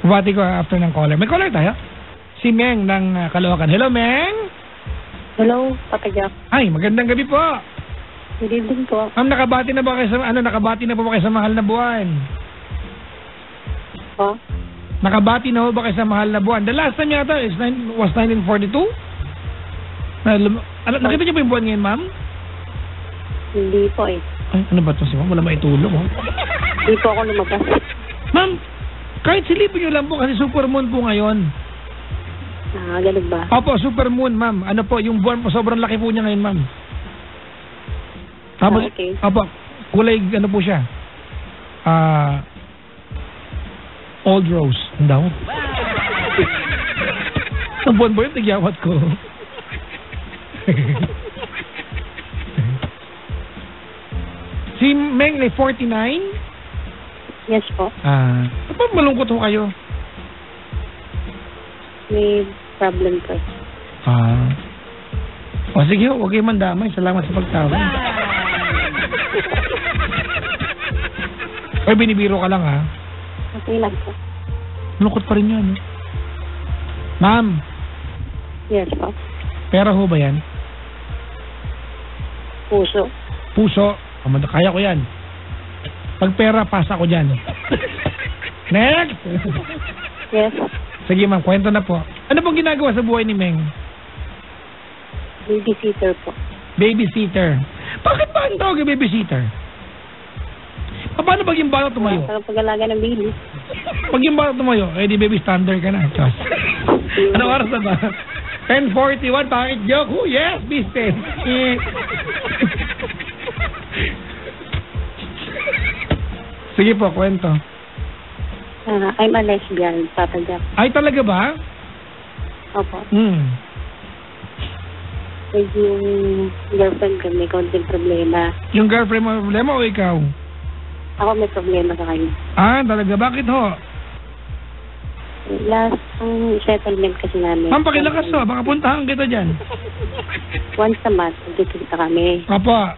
Bati ko after ng caller. May caller tayo? Si Meng ng Caloocan. Hello, Meng! Hello, Papa Jack. Ay, magandang gabi po. Good evening po. Ma'am, nakabati na ba kayo sa, nakabati na po ba kayo sa mahal na buwan? Po? Nakabati na po ba kayo sa mahal na buwan? The last time yata was 1942? Nakita niyo po yung buwan ngayon, ma'am? Hindi po eh. Ay, ano ba ito si ma'am? Wala maitulong, oh. Hindi po ako lumabas. Ma'am, kahit silipin niyo lang po kasi super moon po ngayon. Ganun ba? Opo, super moon, ma'am. Ano po, yung buwan po, sobrang laki po niya ngayon, ma'am. Tapos, okay. Opo, kulay, ano po siya? Old rose. Ang daw. Ang buwan ba yun? Nagyawat ko. Si Meng ay 49? Yes po. Ba't malungkot ho kayo? May problem po. O sige ho, huwag kayo mandamay. Salamat sa pagtawag. Ay, binibiro ka lang, ha? Okay lang po. Malungkot pa rin yan, eh. Ma'am. Yes po. Pera ho ba yan? Puso. Puso. Kaya ko yan. Pag pera, pasa ko dyan. Next! Yes. Sige ma'am, kwento na po. Ano pong ginagawa sa buhay ni Meng? Babysitter po. Babysitter. Bakit ba ang tawag yung babysitter? Paano pag yung bata tumayo? Para pag-alaga ng baby. Pag yung bata tumayo, eh di baby standard ka na. Diyos. Anong oras na ba? 10:41, bakit joke? Oh yes, business. Sige po, kwento. I'm a lesbian, Papa Jack. Ay, talaga ba? Opo. Yung girlfriend ko may konting problema. Yung girlfriend mo may problema o ikaw? Ako may problema sa kanya. Talaga? Bakit ho? Last settlement kasi namin. Ma'am, pakilakas ho. Baka puntahan kita dyan. Once a month, nagkikita kami. Apa.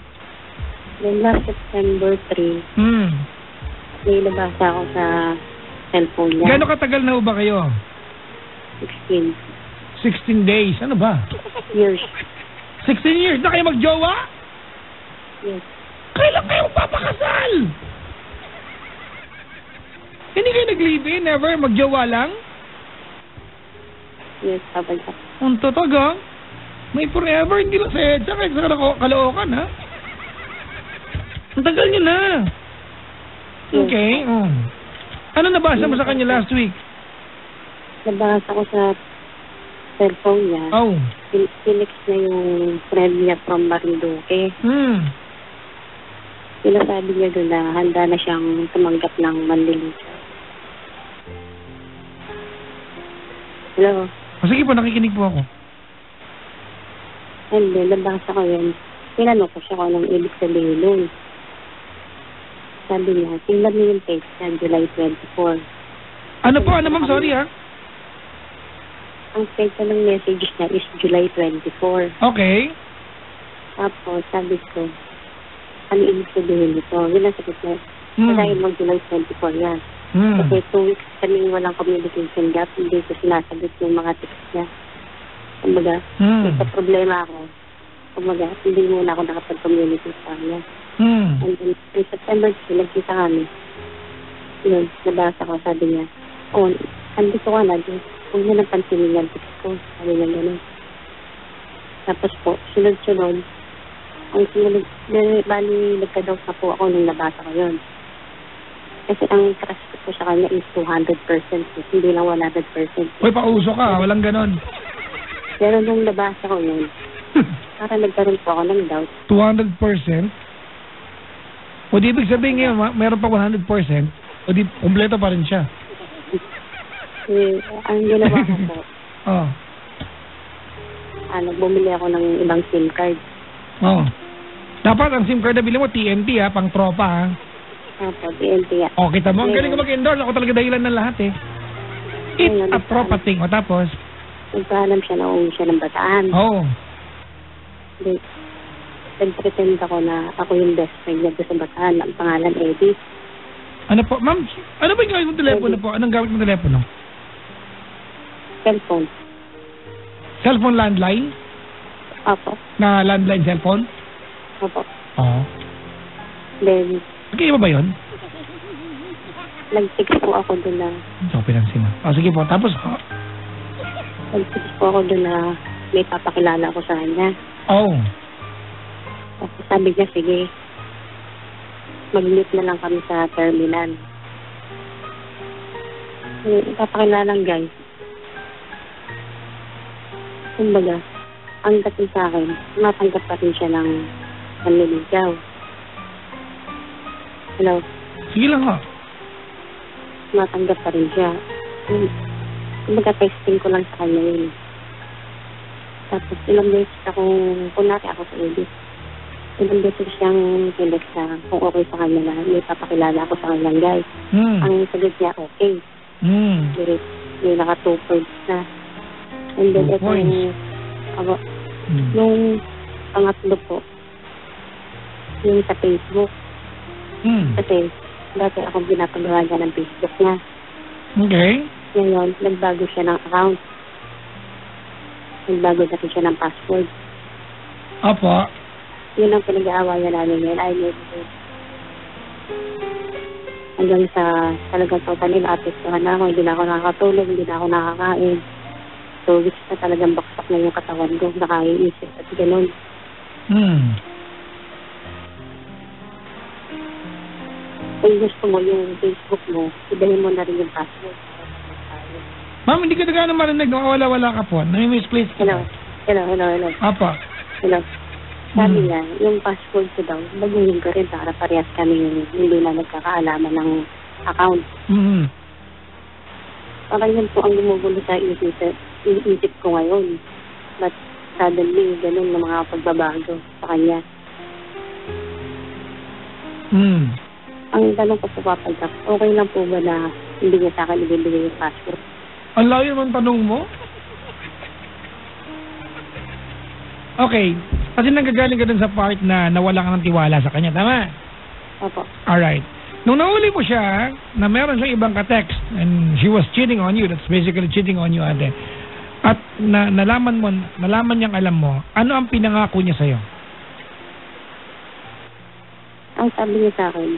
Then last September 3, may nabasa ako sa cellphone niya. Gano'ng katagal na ho ba kayo? 16 days. Ano ba? years. 16 years na kayo magjowa? Yes. Kailan kayo papakasal? Hindi kayo nag-live-in? Never? Magjowa lang? Yes, Papa Jack. Ang totoo, may forever. Hindi lang sa EDSA kahit sa Caloocan, ha? Ang tagal nyo na. Okay. Ano nabasa mo sa kanya last week? Nabasa ko sa cellphone niya. Pinex na yung friend niya from Marinduque. Sinasabi niya doon na handa na siyang tumanggap ng manlilito. Hello? Sige po, nakikinig po ako. And then, nabasa ko yun. Tinanong ko siya kung anong ibig sabihin nun. Sabi niya, tingnan mo yung page na July 24. Ano po? Ano ma'am? Sorry, ha? Ang page ng message niya is July 24. Okay. Tapos, sabi ko, ano ibig sabihin nito? Yun ang sagot niya. Dahil mo July 24 yan. Kasi 2 weeks kaming walang communication gap. Hindi ko sinasagot yung mga text niya. Kumbaga, sa problema ako. Kumbaga, hindi muna ako nakapag-communicate sa kanya. And then, in September 2, nagkita kami. Yun, nabasa ko, sabi niya, andito ka na, huwag mo nang pansinin yan text ko. Sabi niya gano'n. Tapos po, sunod-sunod, ang sunod, bali, nagka-doubt na po ako nung nabasa ko yun. Kasi ang trust ko po sa kanya is 200%, hindi lang 100%. Uy, pauso ka, walang ganon. Pero nung nabasa ko yun, parang nagkaroon po ako ng doubt. 200%? O di ibig sabihin ngayon, meron pa 100%, o di, kumpleto pa rin siya. Ang ginawa ko po, bumili ako ng ibang SIM card. Dapat ang SIM card na bili mo, TNT ha, pang tropa ha. TNT. Kita mo, ang galing ka mag-endorse. Ako talaga dahilan ng lahat eh. It's a tropa thing. O tapos? Nagpaalam siya na uuwi siya ng Bataan. Nag-pretend ako na ako yung best friend niya sa Bataan. Ang pangalan, Eddie. Ano po? Ma'am, ano ba yung gamit mong telepono po? Anong gamit mong telepono? Cellphone. Cellphone landline? Opo. Na landline cellphone? Opo. Oo. Then, Nagkaiba ba yun? nag-text po ako doon na, Hindi ko pinansin. Sige po, tapos po. nag-text po ako doon na may papakilala ako sa kanya. Oh. Tapos sabi niya, sige, mag-meet na lang kami sa terminal. Papakilala guys. Kumbaga, ang dating sa akin, matanggap pa rin siya ng panliligaw. Hello? Sige lang ho. Matanggap pa rin siya. Kumbaga, testing ko lang sa kanya yun. Tapos, ilang beses akong, kunwari ako sa edit. Ilang beses siyang select sa kung okay sa kanya na may papakilala ako sa kanyang guys. Ang sagot niya, okay. May naka 2 points na. And then, 2 points. Nung pangatlo po, yung sa Facebook. Kasi, dati akong ginapagawa niya ng Facebook niya. Okay. Ngayon, nagbago siya ng account. Nagbago na rin siya ng password. Opo. Yun ang pinag-aawayan namin ngayon. I never hanggang sa talagang totally na-apektuhan na ako. Hindi na ako nakakatulog, hindi na ako nakakain. So, which na talagang baksak na yung katawan ko. Nakaiisip at gano'n. Kung gusto mo yung Facebook mo, ibahin mo na rin yung password. Ma'am, hindi ka na marinig. Wala ka po. Nami-misplace ka. Hello. Apa. Hello. Sabi niya, yung password ko daw, baguhin ko rin para parehas kami yung hindi na nagkakaalaman ng account. Parang yun po ang gumugulo sa iisip ko ngayon. But suddenly, ganun na mga pagbabago sa kanya. Ang tanong ko po papagap, okay lang po ba na hindi niya sa akin ibibigay yung password? Ang layo naman tanong mo. Okay. Kasi nanggagaling ka dun sa part na nawala ka ng tiwala sa kanya. Tama? Opo. Alright. Nung nahuli mo siya, na meron siyang ibang ka-text and she was cheating on you, that's basically cheating on you, ate. At nalaman niyang alam mo, ano ang pinangako niya sa'yo? Ang sabi niya sa akin,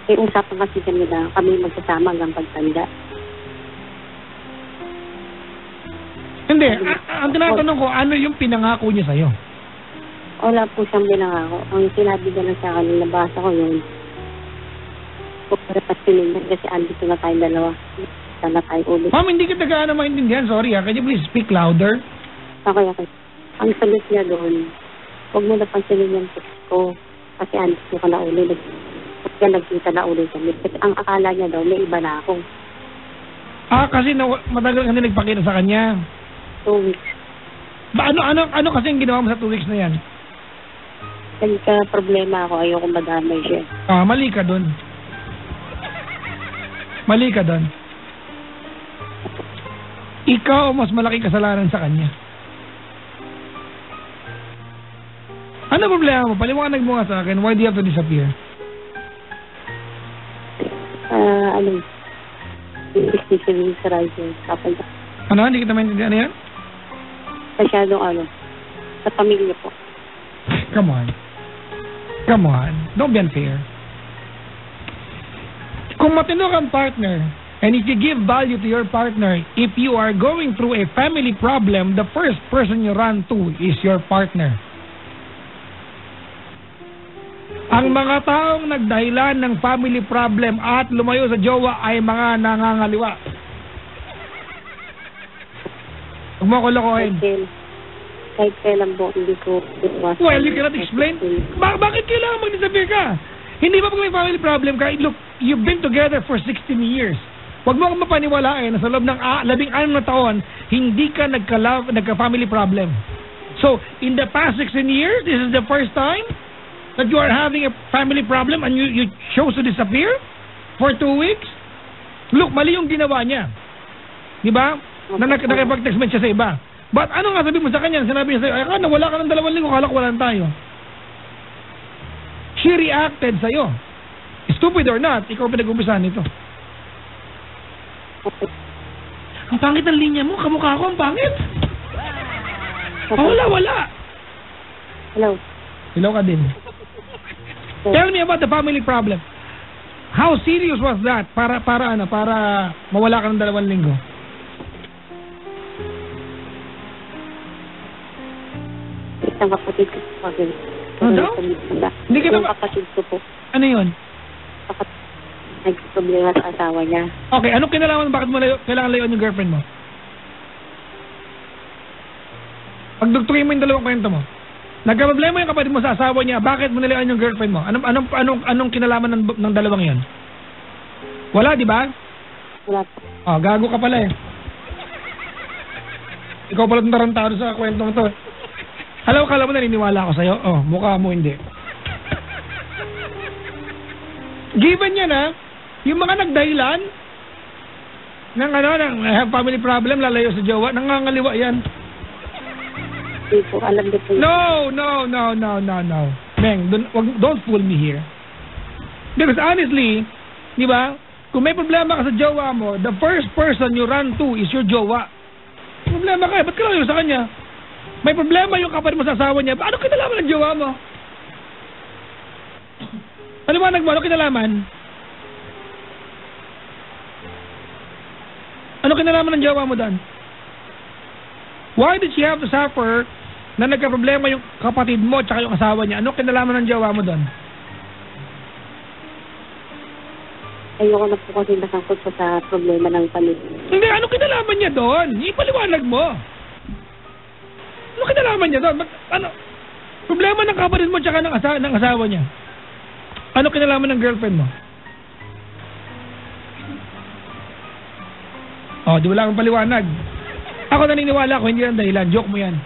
may usapan kasi kanila kami magsasama hanggang pagtanda. Hindi. Ang tinatanong ko, ano yung pinangako niya sa'yo? Wala po siyang binangako. Ang sinabi niya lang sa akin, nabasa ko yun. Pagpapasinin kasi andito na tayong dalawa. Sana tayo ulit. Ma'am, hindi kita gaano maintindihan. Sorry ha. Can you please speak louder? Okay. Ang sagot niya doon, huwag mo na pansinin yung text ko. Kasi andito ka na ulit. Kaya nagkita na ulit kami. Kasi ang akala niya daw, may iba na ako. Kasi matagal ka na nagpakita sa kanya. 2 weeks. Ano kasi ang ginawa mo sa 2 weeks na yan? Nagka-problema ako, ayoko madamay siya. Mali ka dun. Ikaw mas malaking kasalanan sa kanya. Ano problema mo? Paliwanag mo nga sa akin. Why do you have to disappear? Especially sa radyo. Ano? Hindi kita maintindihan. Ano yan? Masyadong sa pamilya po. Come on. Don't be unfair. Kung matino kang partner, and if you give value to your partner, if you are going through a family problem, the first person you run to is your partner. Ang mga taong nagdahilan ng family problem at lumayo sa jowa ay mga nangangaliwa. Huwag mo ko lokohin. Kahit kailan po, hindi ko iwas. Well, you cannot explain. Bakit kailangan mag-disappear ka? Hindi ba pag may family problem ka? Look, you've been together for 16 years. Huwag mo akong mapaniwalaan na sa loob ng 16 na taon, hindi ka nagka-family problem. So, in the past 16 years, this is the first time that you are having a family problem and you chose to disappear for 2 weeks? Look, mali yung ginawa niya. Di ba? Na nakipag-text siya sa iba. But ano nga sabi mo sa kanya? Sinabi niya sa'yo, nawala ka ng 2 linggo, kala ko wala tayo. She reacted sa'yo. Stupid or not, ikaw pinag-umpisahan nito. Ang pangit ng linya mo, kamukha ko, ang pangit. Wala. Hello. Hello ka din. Tell me about the family problem. How serious was that? Para mawala ka ng 2 linggo. Isang kapatid ko po. Ano daw? Hindi ka Yung kapatid ko po. Ano yun? Nagproblema sa asawa niya. Okay, anong kinalaman? Bakit mo kailangan layuan yung girlfriend mo? Pagdugtungin mo yung 2 kwento mo. Nagka-problema yung kapatid mo sa asawa niya, bakit mo nilayuan yung girlfriend mo? Anong kinalaman ng 2 yan? Wala, di ba? Wala po. Oh, gago ka pala eh. Ikaw pala itong tarantado sa kwento mo to. Alam mo, kala mo naniniwala ako sa'yo? Oh, mukha mo hindi. Given yan ha, yung mga nagdahilan ng family problem, lalayo sa jowa, nangangaliwa yan. Hindi po, alam niyo po. No. Meng, don't fool me here. Because honestly, di ba, kung may problema ka sa jowa mo, the first person you run to is your jowa. Problema ka, ba't ka lang sa kanya? May problema yung kapatid mo sa asawa niya, ano kinalaman ng jowa mo? Paliwanag mo, ano kinalaman? Ano kinalaman ng jowa mo doon? Why did she have to suffer na nagka-problema yung kapatid mo at yung asawa niya? Ano kinalaman ng jowa mo doon? Ayoko na po kasi nasangkot sa problema ng pamilya. Hindi, ano kinalaman niya doon? Ipaliwanag mo. Ano kinalaman niya doon? Problema ng kapatid mo at ng asawa niya. Ano kinalaman ng girlfriend mo? Oh, di wala kang paliwanag. Ako naniniwala ko, hindi lang dahilan. Joke mo yan.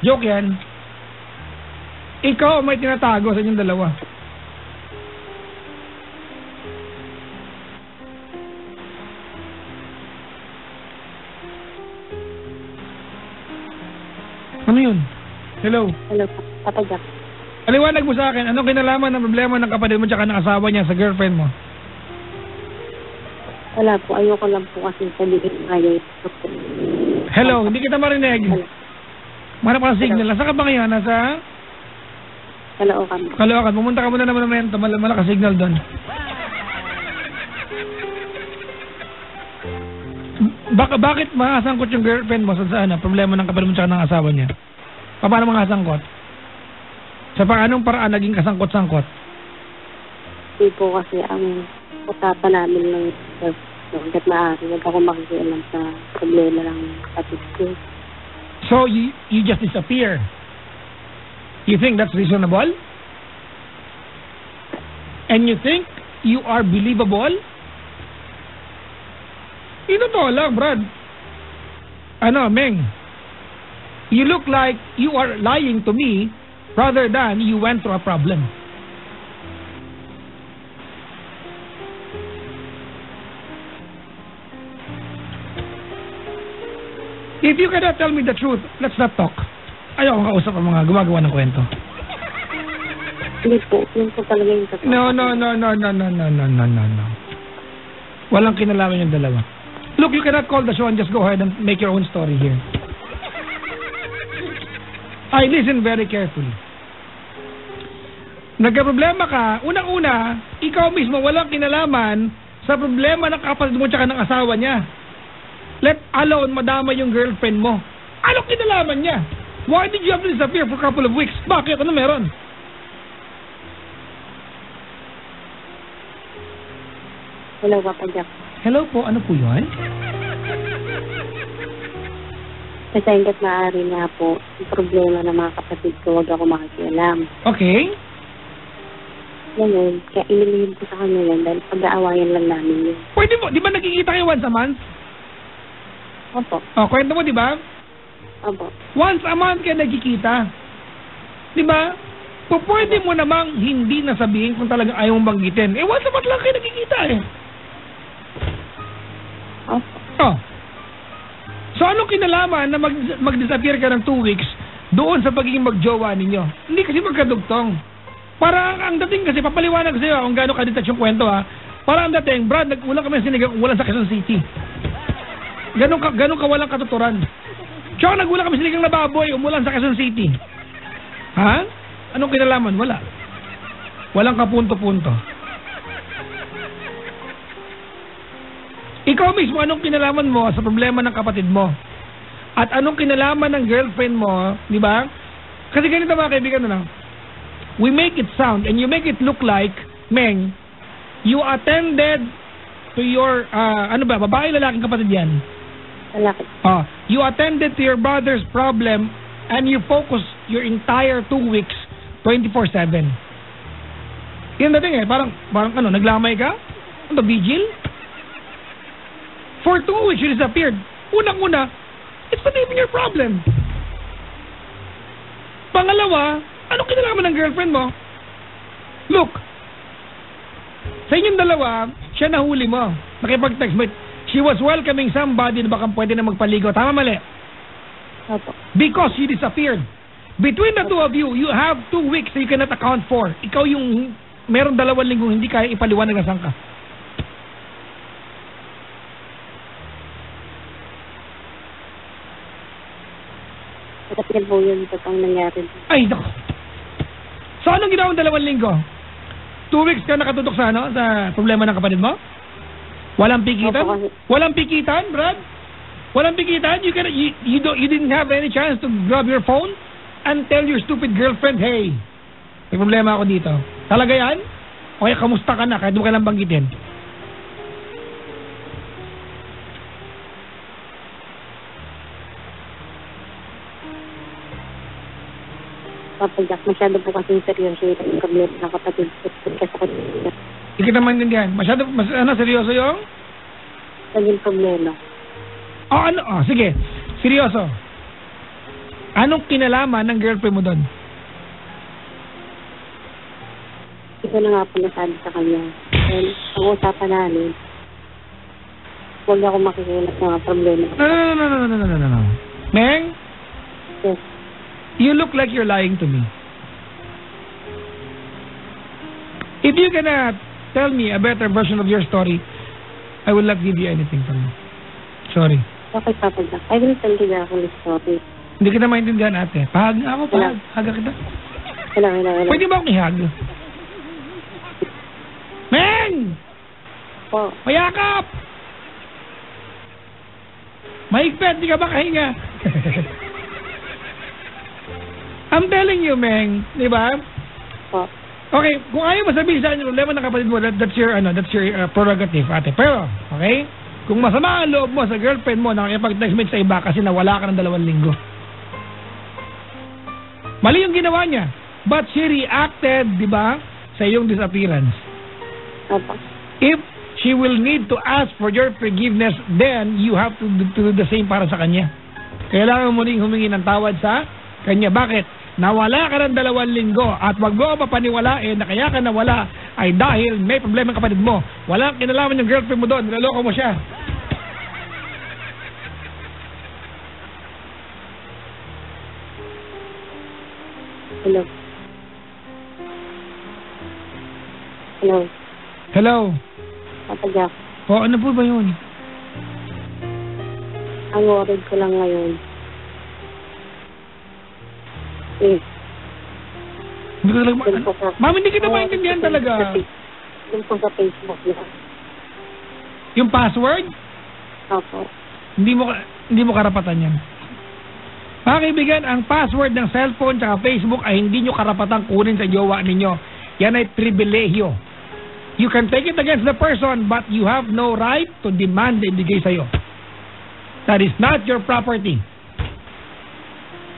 Joke yan. Ikaw may tinatago sa inyong 2. Ano yun? Hello? Hello, Papa. Aliwanag mo sa akin, anong kinalaman ng problema ng kapatid mo tsaka ng asawa niya sa girlfriend mo? Wala po, ayoko lang po kasi sabihin ngayon. Hello, hindi kita marinig. Marap ka ng signal. Nasa ka ba ngayon? Nasa? Caloocan. Caloocan. Pumunta ka muna ng monumento. Malakas signal doon. Bakit makasangkot yung girlfriend mo sa problema ng kapatid mo tsaka ng asawa niya? Paano makasangkot? Sa anong paraan naging kasangkot-sangkot? Hindi po kasi ang usapan namin ng hanggat maaari, huwag ako makikialam sa problema ng kapatid ko. So, you just disappear? You think that's reasonable? And you think you are believable? Ito to lang, Brad. Meng? You look like you are lying to me rather than you went through a problem. If you cannot tell me the truth, let's not talk. Ayaw kong kausap ang mga gumagawa ng kwento. Hindi po, yun po talaga yung totoo. No. Walang kinalaman yung 2. Look, you cannot call the show and just go ahead and make your own story here. I listen very carefully. Nagka-problema ka, unang-una, ikaw mismo walang kinalaman sa problema ng kapatid mo tsaka ng asawa niya. Let alone madama yung girlfriend mo. Anong kinalaman niya? Why did you have to disappear for a couple of weeks? Bakit? Ano meron? Hello, Papa Jack. Hello po, ano po yun? Kasi hanggat maaari nga po, yung problema ng mga kapatid ko, huwag ako makikialam. Okay. Ganun, kaya inilihim ko sa kanya yan dahil pag-aawayan lang namin yun. Pwede mo, di ba nagkikita kayo once a month? Opo. Oh, kwento mo, di ba? Opo. Once a month kayo nagkikita. Di ba? Pwede mo namang hindi nasabihin kung talagang ayaw mong banggitin. Once a month lang kayo nagkikita eh. Opo. Oh. So, anong kinalaman na mag-disappear ka ng 2 weeks doon sa pagiging magjowa ninyo. Hindi kasi magkadugtong. Para ang dating kasi, papaliwanag ko sa'yo kung gaano kadetach yung kwento ha. Para ang dating, Brad, nag-ulang kami sinigang ulan sa Quezon City. Ganun ka walang katuturan. Tsaka nag-ulang kami sinigang na baboy, umulan sa Quezon City. Ha? Anong kinalaman? Wala. Walang kapunto-punto. Ikaw mismo, anong kinalaman mo sa problema ng kapatid mo? At anong kinalaman ng girlfriend mo, di ba? Kasi ganito mga kaibigan na lang. We make it sound and you make it look like, Meng, you attended to your, babae, lalaking kapatid yan? Lalaki. You attended to your brother's problem and you focus your entire 2 weeks, 24/7. Yan dating parang naglamay ka? Ano, vigil? For 2 weeks, you disappeared. Unang-una, it's not even your problem. Pangalawa, anong kinalaman ng girlfriend mo? Look, sa inyong dalawa, siya nahuli mo. Nakipag-text mo. She was welcoming somebody na baka pwede na magpaligaw. Tama, mali? Opo. Because she disappeared. Between the two of you, you have 2 weeks that you cannot account for. Ikaw yung meron 2 linggong hindi kaya ipaliwanag na saan ka. Kapag po yun ito ang nangyari. Ay, naku. So, anong ginawa ng 2 linggo? 2 weeks ka nakatutok sa sa problema ng kapatid mo? Walang pikitan? Walang pikitan, Brad? Walang pikitan? You didn't have any chance to grab your phone and tell your stupid girlfriend, hey, may problema ako dito. Talaga yan? Okay, kamusta ka na kahit mo kailang banggitin? Papa Jack, masyado po kasing seryoso yung problema ng kapatid ko. Hindi kita maintindihan. Seryoso yung? Naging problema. Sige. Seryoso. Anong kinalaman ng girlfriend mo doon? Ito na nga po nasabi sa kanya. And ang usapan namin, huwag ako makikilat ng mga problema. No. Meng? Yes. You look like you're lying to me. If you cannot tell me a better version of your story, I will not give you anything from you. Sorry. Okay, Papa Jack. I will tell you the whole story. Hindi kita maintindihan, ate. Pahag nga ako, pahag. Haga kita. Hello. Pwede ba akong ihag? Meng! Po. Mayakap! Mahigpit, di ka ba kahinga? I'm telling you, Meng, di ba? Po. Okay, kung ayaw mo sabihin sa yung problema ng kapatid mo, that's your prerogative, ate. Pero, okay? Kung masama ang loob mo sa girlfriend mo na nakipag-textmate sa iba kasi nawala ka ng 2 linggo. Mali yung ginawa niya. But she reacted, di ba, sa iyong disappearance. Opo. If she will need to ask for your forgiveness, then you have to do the same para sa kanya. Kailangan mo rin humingi ng tawad sa kanya. Bakit? Nawala ka ng 2 linggo at wag mo papaniwalain na kaya ka nawala ay dahil may problema ang kapatid mo. Walang kinalaman yung girlfriend mo doon. Niloloko mo siya. Hello. Hello? Papa Jack. Ano po ba yun? Ang worried ko lang ngayon. Hindi ko talaga Ma'am, hindi kita maintindihan talaga. Yung po sa Facebook niya. Yung password? Opo. Hindi mo karapatan yan. Mga kaibigan, ang password ng cellphone at Facebook ay hindi nyo karapatang kunin sa jowa ninyo. Yan ay pribilehyo. You can take it against the person but you have no right to demand na ibigay sa'yo. That is not your property.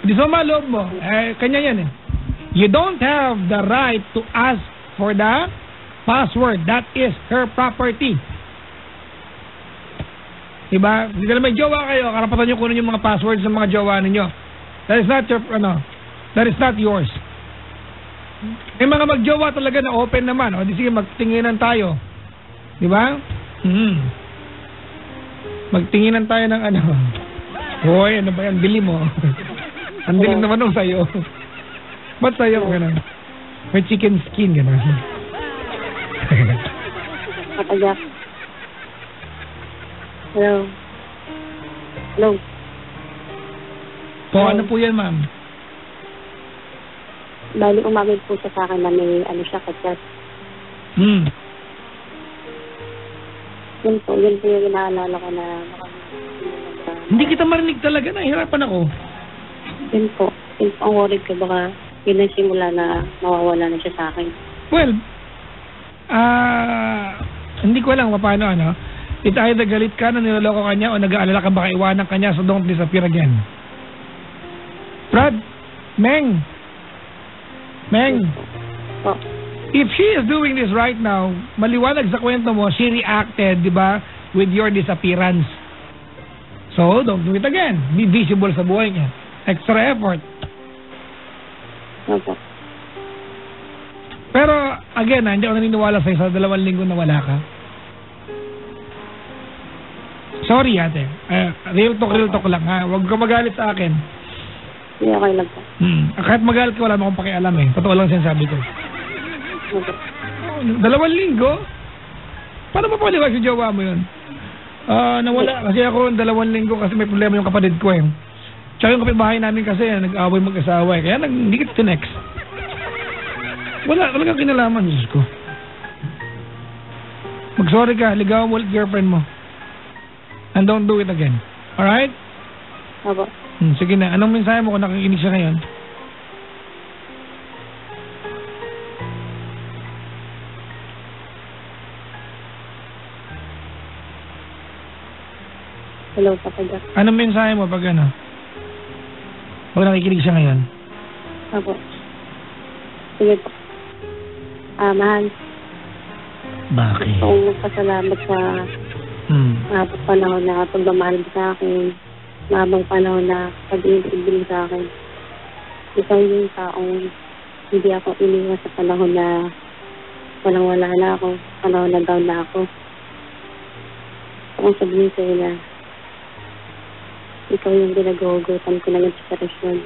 Di so maloob mo, kanya yan eh. You don't have the right to ask for the password. That is her property. Diba? Hindi na may jowa kayo, karapatan nyo kunin yung mga passwords ng mga jowa ninyo. That is not your, that is not yours. May mga magjowa talaga na open naman. O di sige, magtinginan tayo. Diba? Magtinginan tayo ng Hoy, ano ba yan? Bili mo. Ang dilim naman nung sayo. Ba't sayo ka na? May chicken skin ka na. Papa Jack. Hello. Hello. So, ano po yan, ma'am? Bali, umamid po siya sa akin na may ano siya, kadyat. Yun po yung inaalala ko na Hindi kita marinig talaga, nahihirapan ako. Yun po ang worried ko, baka yun ang simula na mawawala na siya sa akin. Well, hindi ko alam paano ano. It either galit ka na niloloko ka niya o nag-aalala ka baka iwanan ka niya, so don't disappear again. Brad, Meng, Oh. if she is doing this right now, maliwanag sa kwento mo, she reacted, di ba, with your disappearance. So, don't do it again. Be visible sa buhay niya. Extra effort. Opo. Pero, again, hindi ako naniniwala sa'yo sa 2 linggo na wala ka. Sorry, ate. Real talk lang, ha? Huwag ka magalit sa akin. Hindi, okay lang po. Kahit magalit ka, wala mo akong pakialam eh. Totoo lang sinasabi ko. Opo. 2 linggo? Paano mo paliwag si jowa mo yun? Nawala. Kasi ako 2 linggo kasi may problema yung kapatid ko eh. Tsaka yung kapitbahay namin kasi nag-away mag-asawa eh. Kaya hindi kita tinext. Wala talagang kinalaman, Diyos ko. Mag-sorry ka, ligawan mo ulit girlfriend mo. And don't do it again. Alright? Opo. Sige na. Anong mensahe mo kung nakikinig siya ngayon? Hello, Papa Jack. Anong mensahe mo pag ano? Pag nakikinig siya ngayon? Opo. Sige po. Mahal. Bakit? Gusto kong magpasalamat sa mahabang panahon na pagmamahal mo sa akin. Mahabang panahon na pag-ibig sa akin. Ikaw yung taong hindi ako iniwan sa panahon na walang-wala na ako. Panahon na down na ako. Gusto kong sabihin sa'yo na ikaw yung ginagawagutan ko ng inspirasyon.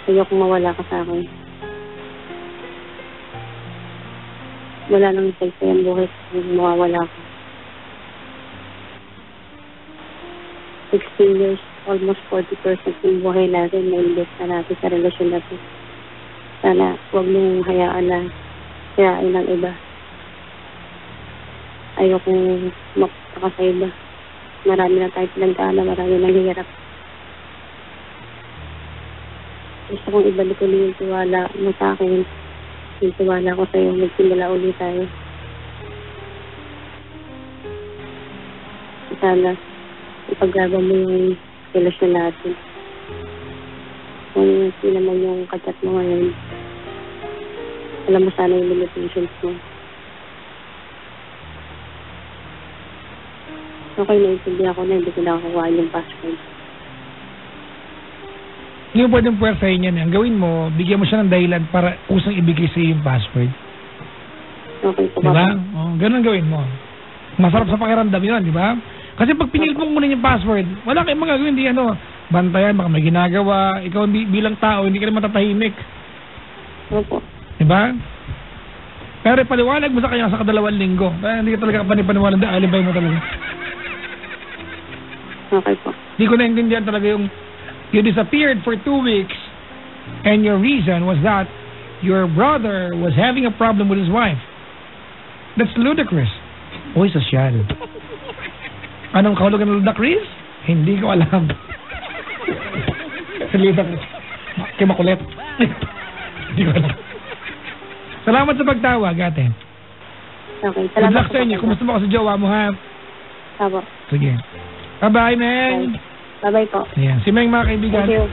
Ayokong mawala ka sa akin. Wala nang saysay ang buhay kung mawawala ko. 16 years, almost 40% ng buhay natin na invest na natin sa relasyon natin. Sana huwag mong hayaan na siyain ng iba. Ayokong makaka sa iba. Marami na tayo pinagdaanan, marami nang hirap. Gusto kong ibalik ulit yung tiwala mo sa akin. Yung tiwala ko sa'yo, magsimula ulit tayo. Sana ipaglaban mo yung relasyon natin. Kung sino man yung kachat mo ngayon, alam mo sana yung limitations mo. Okay, naintindihan ko na hindi ko nakakuha yung password. Hindi mo pwedeng puwersahin niyan. Ang gawin mo, bigyan mo siya ng dahilan para kusang ibigay sa'yo yung password. Okay po, diba? Ganun gawin mo. Masarap sa pakiramdam yun, di ba? Kasi pag pinilit mo muna yung password, wala kayong magagawin, hindi bantayan, baka may ginagawa, ikaw bilang tao, hindi ka rin matatahimik. Opo. Diba? Pero paliwanag mo sa kanya sa 2 linggo. Kaya hindi ka talaga panipaniwalan na alibay mo talaga. Okay po. Hindi ko naintindihan talaga yung you disappeared for 2 weeks and your reason was that your brother was having a problem with his wife. That's ludicrous. Uy, sosyal. Anong kahulugan ng ludicrous? Hindi ko alam. Ludicrous. Kaya makulit. Hindi ko alam. Salamat sa pagtawag, ate. Okay, salamat. Good luck sa inyo. Kumusta mo ako sa jowa mo, ha? Abo. Sige. Bye-bye, Meng. Bye-bye po. Ayan. Si Meng, mga kaibigan. Thank you.